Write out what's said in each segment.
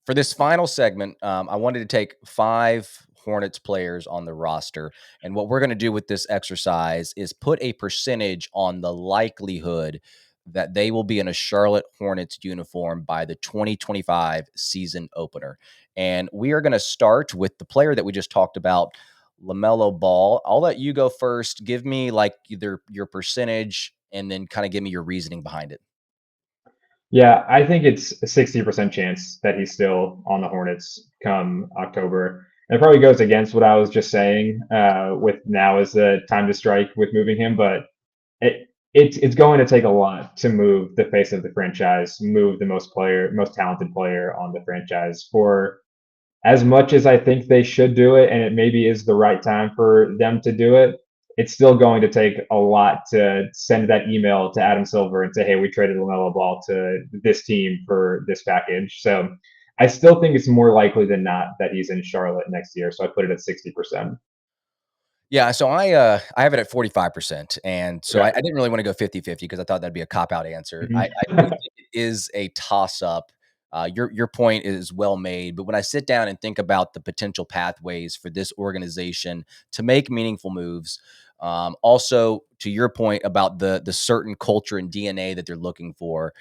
For this final segment, I wanted to take 5 Hornets players on the roster, and what we're gonna do with this exercise is put a percentage on the likelihood that they will be in a Charlotte Hornets uniform by the 2025 season opener. And we are gonna start with the player that we just talked about, LaMelo Ball. I'll let you go first. Give me, like, either your percentage and then kinda give me your reasoning behind it. Yeah, I think it's a 60% chance that he's still on the Hornets come October. And it probably goes against what I was just saying, with now is the time to strike with moving him, but it's going to take a lot to move the face of the franchise, move the most talented player on the franchise. For as much as I think they should do it, and it maybe is the right time for them to do it, it's still going to take a lot to send that email to Adam Silver and say, "Hey, we traded LaMelo Ball to this team for this package." So I still think it's more likely than not that he's in Charlotte next year. So I put it at 60%. Yeah, so I have it at 45%, and so I Okay. didn't really wanna go 50-50 because I thought that'd be a cop-out answer. I Mhm. do think it is a toss-up. Your point is well made, but when I sit down and think about the potential pathways for this organization to make meaningful moves, also to your point about the certain culture and DNA that they're looking for,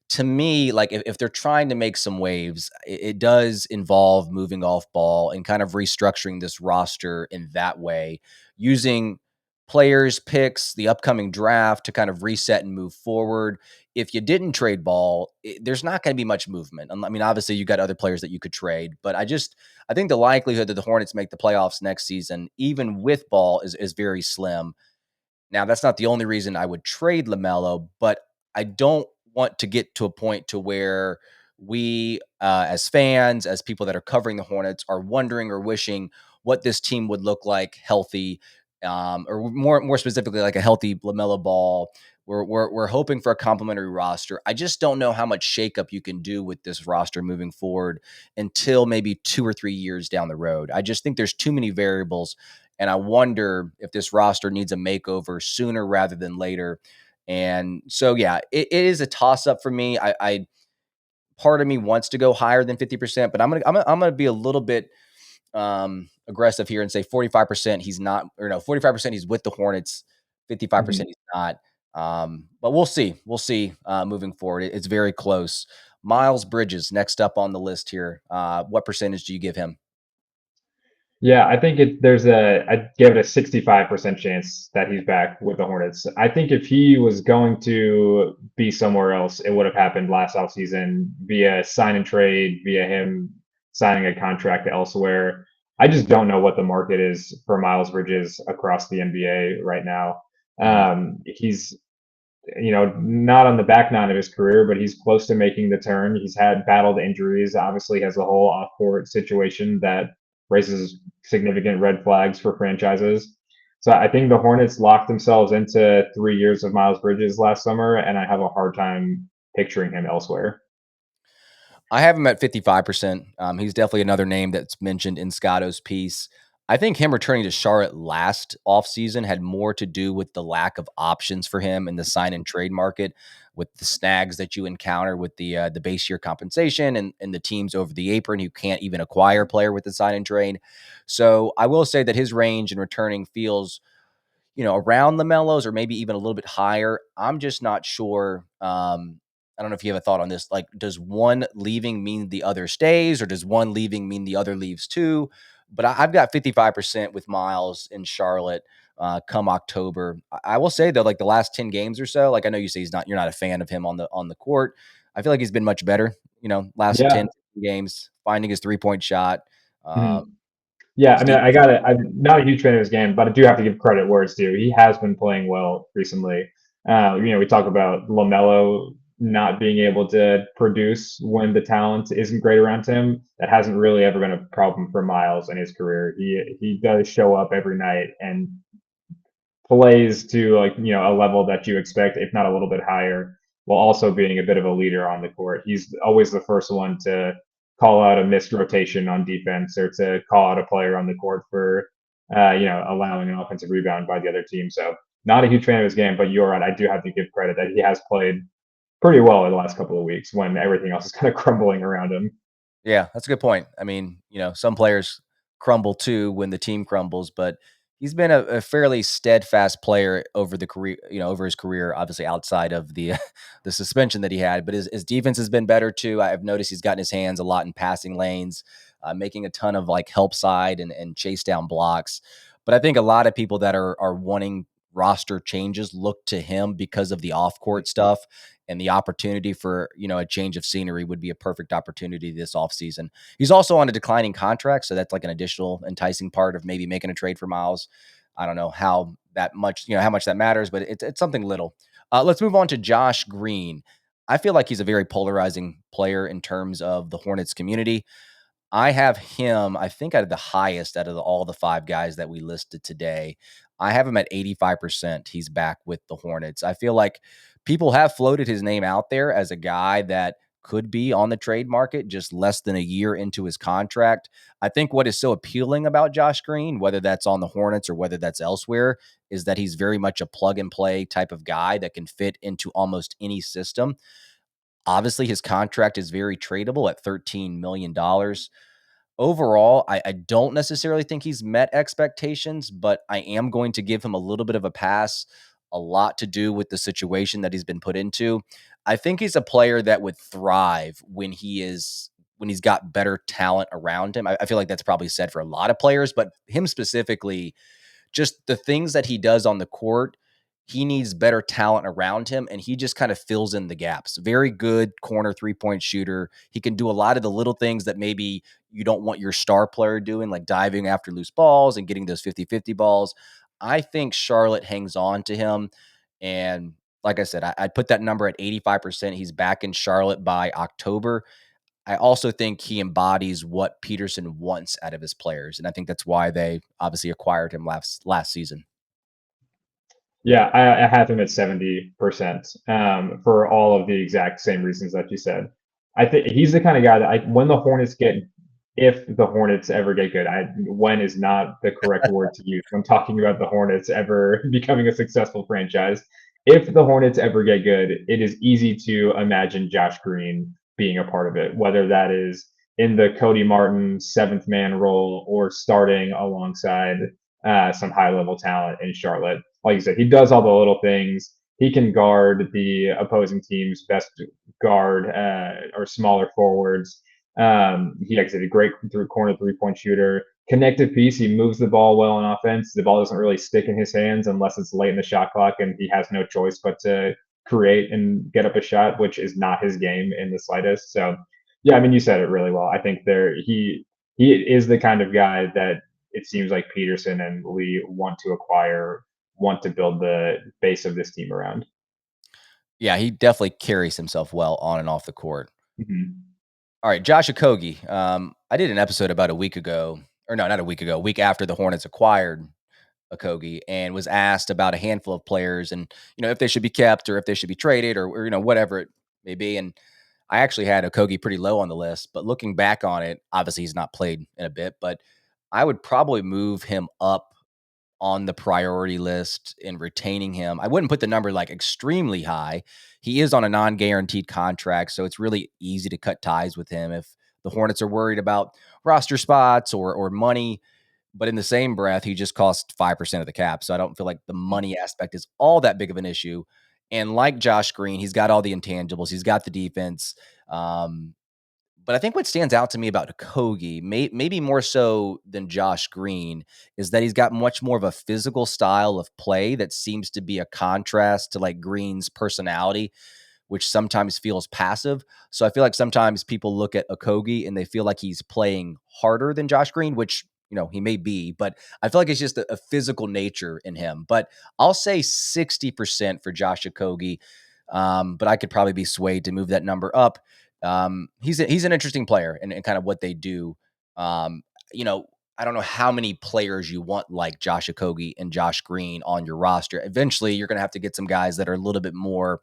to me, like if they're trying to make some waves, it does involve moving off ball and kind of restructuring this roster in that way, using players, picks, the upcoming draft to kind of reset and move forward. If you didn't trade ball, there's not going to be much movement. I mean, obviously, you got other players that you could trade, but I think the likelihood that the Hornets make the playoffs next season, even with ball, is very slim. Now, that's not the only reason I would trade LaMelo, but I don't want to get to a point to where we, as fans, as people that are covering the Hornets, are wondering or wishing what this team would look like healthy, or more specifically, like a healthy LaMelo Ball. We're hoping for a complimentary roster. I just don't know how much shakeup you can do with this roster moving forward until maybe 2 or 3 years down the road. I just think there's too many variables, and I wonder if this roster needs a makeover sooner rather than later. And so, yeah, it is a toss up for me. I part of me wants to go higher than 50%, but I'm gonna be a little bit aggressive here and say 45% he's not, or no, 45% he's with the Hornets, 55% Mhm. he's not. But we'll see. We'll see moving forward. It's very close. Miles Bridges next up on the list here. What percentage do you give him? Yeah, I think I give it a 65% chance that he's back with the Hornets. I think if he was going to be somewhere else, it would have happened last offseason via sign and trade, via him signing a contract elsewhere. I just don't know what the market is for Miles Bridges across the NBA right now. Mhm. He's not on the back nine of his career, but he's close to making the turn. He's had battled injuries, obviously has a whole off-court situation that raises significant red flags for franchises. So I think the Hornets locked themselves into 3 years of Miles Bridges last summer, and I have a hard time picturing him elsewhere. I have him at 55%. He's definitely another name that's mentioned in Scotto's piece. I think him returning to Charlotte last offseason had more to do with the lack of options for him in the sign and trade market, with the snags that you encounter with the base year compensation and the teams over the apron who can't even acquire a player with the sign and trade. So I will say that his range in returning feels, around the mellows or maybe even a little bit higher. I'm just not sure. I don't know if you have a thought on this. Like, does one leaving mean the other stays, or does one leaving mean the other leaves too? But I've got 55% with Miles in Charlotte come October. I will say though, like the last 10 games or so, like I know you say you're not a fan of him on the court. I feel like he's been much better. Last Yeah. 10 games, finding his 3-point shot. Um, Mhm. Yeah, I mean, Steve, I got it. I'm not a huge fan of his game, but I do have to give credit where it's due. He has been playing well recently. We talk about LaMelo not being able to produce when the talent isn't great around him. That hasn't really ever been a problem for Miles in his career. He does show up every night and plays to a level that you expect, if not a little bit higher, while also being a bit of a leader on the court. He's always the first one to call out a missed rotation on defense or to call out a player on the court for allowing an offensive rebound by the other team. So not a huge fan of his game, but you're right. I do have to give credit that he has played pretty well in the last couple of weeks when everything else is kind of crumbling around him. Yeah, that's a good point. I mean, some players crumble too when the team crumbles, but he's been a fairly steadfast player over the career, over his career, obviously outside of the the suspension that he had. But his defense has been better too. I've noticed he's gotten his hands a lot in passing lanes, making a ton of like help side and chase down blocks. But I think a lot of people that are wanting roster changes look to him because of the off court stuff, and the opportunity for a change of scenery would be a perfect opportunity this offseason. He's also on a declining contract, so that's like an additional enticing part of maybe making a trade for Miles. I don't know how much that matters, but it's something little. Let's move on to Josh Green. I feel like he's a very polarizing player in terms of the Hornets community. I have him, I think, at the highest out of all the 5 guys that we listed today. I have him at 85%. He's back with the Hornets. I feel like people have floated his name out there as a guy that could be on the trade market just less than a year into his contract. I think what is so appealing about Josh Green, whether that's on the Hornets or whether that's elsewhere, is that he's very much a plug and play type of guy that can fit into almost any system. Obviously, his contract is very tradable at $13 million. Overall, I don't necessarily think he's met expectations, but I am going to give him a little bit of a pass. A lot to do with the situation that he's been put into. I think he's a player that would thrive when he's got better talent around him. I feel like that's probably said for a lot of players, but him specifically, just the things that he does on the court, he needs better talent around him, and he just kind of fills in the gaps. Very good corner three-point shooter. He can do a lot of the little things that maybe you don't want your star player doing, like diving after loose balls and getting those 50-50 balls. I think Charlotte hangs on to him. And like I said, I'd put that number at 85%. He's back in Charlotte by October. I also think he embodies what Peterson wants out of his players, and I think that's why they obviously acquired him last season. Yeah, I have him at 70% for all of the exact same reasons that you said. I think he's the kind of guy that when the Hornets get, if the Hornets ever get good, when is not the correct word to use when talking about the Hornets ever becoming a successful franchise. If the Hornets ever get good, it is easy to imagine Josh Green being a part of it, whether that is in the Cody Martin seventh man role or starting alongside some high level talent in Charlotte. Like you said, he does all the little things. He can guard the opposing team's best guard or smaller forwards. He actually a great through corner 3-point shooter. Connective piece. He moves the ball well on offense. The ball doesn't really stick in his hands unless it's late in the shot clock, and he has no choice but to create and get up a shot, which is not his game in the slightest. So, yeah, I mean, you said it really well. I think he is the kind of guy that it seems like Peterson and Lee want to acquire, want to build the base of this team around. Yeah, he definitely carries himself well on and off the court. Mm-hmm. All right, Josh Okogie. I did an episode about a week ago, or no, not a week ago, a week after the Hornets acquired Okogie, and was asked about a handful of players and if they should be kept or if they should be traded or whatever it may be. And I actually had Okogie pretty low on the list, but looking back on it, obviously he's not played in a bit, but I would probably move him up on the priority list in retaining him. I wouldn't put the number like extremely high. He is on a non-guaranteed contract, so it's really easy to cut ties with him if the Hornets are worried about roster spots or money. But in the same breath, he just cost 5% of the cap. So I don't feel like the money aspect is all that big of an issue. And like Josh Green, he's got all the intangibles. He's got the defense. But I think what stands out to me about Okogie, maybe more so than Josh Green, is that he's got much more of a physical style of play that seems to be a contrast to like Green's personality, which sometimes feels passive. So I feel like sometimes people look at Okogie and they feel like he's playing harder than Josh Green, which he may be, but I feel like it's just a physical nature in him. But I'll say 60% for Josh Okogie. But I could probably be swayed to move that number up. He's an interesting player and kind of what they do. Um, you know, I don't know how many players you want like Josh Okogie and Josh Green on your roster. Eventually, you're going to have to get some guys that are a little bit more,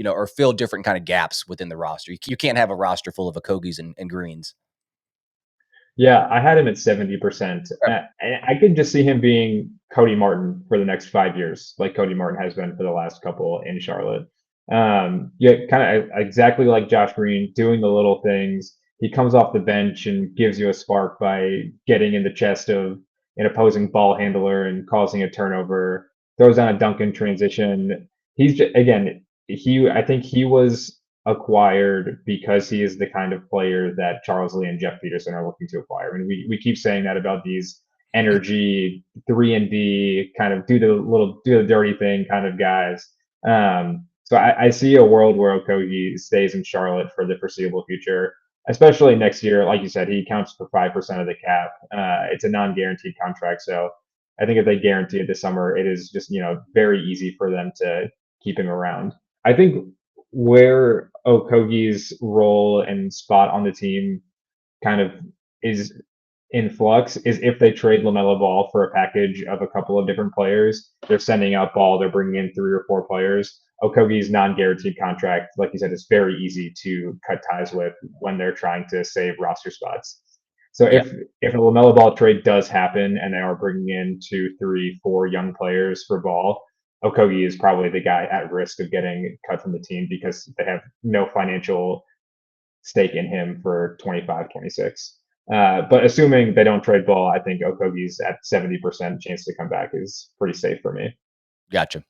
or fill different kind of gaps within the roster. You can't have a roster full of Okogies and Greens. Yeah, I had him at 70%. Okay. I could just see him being Cody Martin for the next 5 years, like Cody Martin has been for the last couple in Charlotte. Yeah, kind of exactly like Josh Green, doing the little things. he comes off the bench and gives you a spark by getting in the chest of an opposing ball handler and causing a turnover, throws down a dunk in transition. He's just, again, I think he was acquired because he is the kind of player that Charles Lee and Jeff Peterson are looking to acquire. I mean, we keep saying that about these energy 3 and D kind of do the dirty thing kind of guys. So I see a world where Okogie stays in Charlotte for the foreseeable future, especially next year. Like you said, he counts for 5% of the cap. It's a non-guaranteed contract, so I think if they guarantee it this summer, it is just very easy for them to keep him around. I think where Okogie's role and spot on the team kind of is in flux is if they trade LaMelo Ball for a package of a couple of different players. They're sending out Ball, they're bringing in 3 or 4 players. Okogie's non-guaranteed contract, like you said, is very easy to cut ties with when they're trying to save roster spots. So Yeah, if a LaMelo Ball trade does happen and they are bringing in 2, 3, 4 young players for Ball, Okogie is probably the guy at risk of getting cut from the team because they have no financial stake in him for 25, 26. But assuming they don't trade Ball, I think Okogie's at 70% chance to come back is pretty safe for me. gotcha.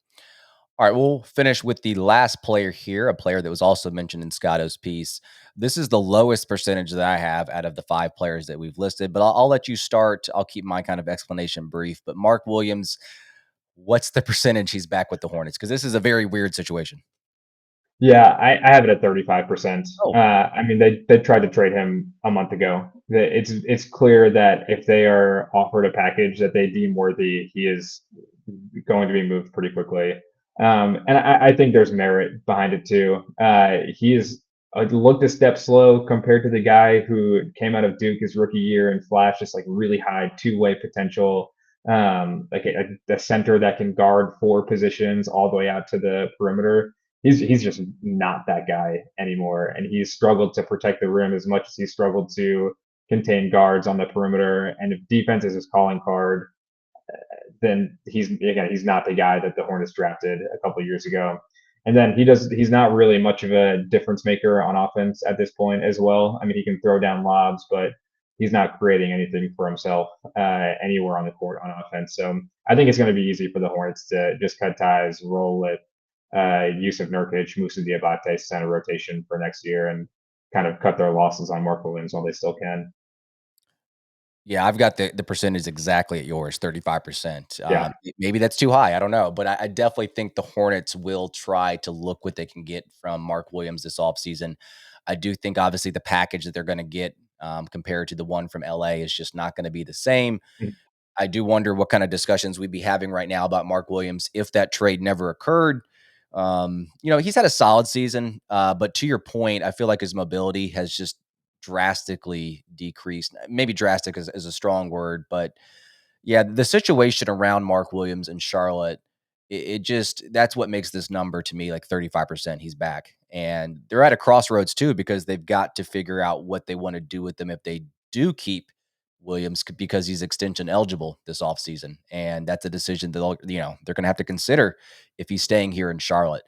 All right, we'll finish with the last player here, a player that was also mentioned in Scotto's piece. This is the lowest percentage that I have out of the 5 players that we've listed, but I'll let you start. I'll keep my kind of explanation brief. But Mark Williams, what's the percentage he's back with the Hornets? Because this is a very weird situation. Yeah, I have it at 35%. Oh, I mean, they tried to trade him a month ago. It's clear that if they are offered a package that they deem worthy, he is going to be moved pretty quickly. And I think there's merit behind it too. He is looked a step slow compared to the guy who came out of Duke his rookie year and flashed this like really high two-way potential, like a center that can guard 4 positions all the way out to the perimeter. He's just not that guy anymore, and he's struggled to protect the rim as much as he struggled to contain guards on the perimeter. And if defense is his calling card, then he's not the guy that the Hornets drafted a couple of years ago. And then he's not really much of a difference maker on offense at this point as well. I mean, he can throw down lobs, but he's not creating anything for himself anywhere on the court on offense. So I think it's going to be easy for the Hornets to just cut ties, roll with Yusuf Nurkic, Musa Diabate center rotation for next year, and kind of cut their losses on Mark Williams while they still can. yeah, I've got the percentage exactly at yours, 35%. Yeah. Maybe that's too high. I don't know. But I definitely think the Hornets will try to look what they can get from Mark Williams this offseason. I do think, obviously, the package that they're going to get compared to the one from LA is just not going to be the same. I do wonder what kind of discussions we'd be having right now about Mark Williams if that trade never occurred. He's had a solid season, but to your point, I feel like his mobility has just drastically decreased. Maybe drastic is a strong word, but yeah, the situation around Mark Williams in Charlotte, it just that's what makes this number to me like 35% he's back. And they're at a crossroads too because they've got to figure out what they want to do with them if they do keep Williams because he's extension eligible this offseason. And that's a decision that they're going to have to consider if he's staying here in Charlotte.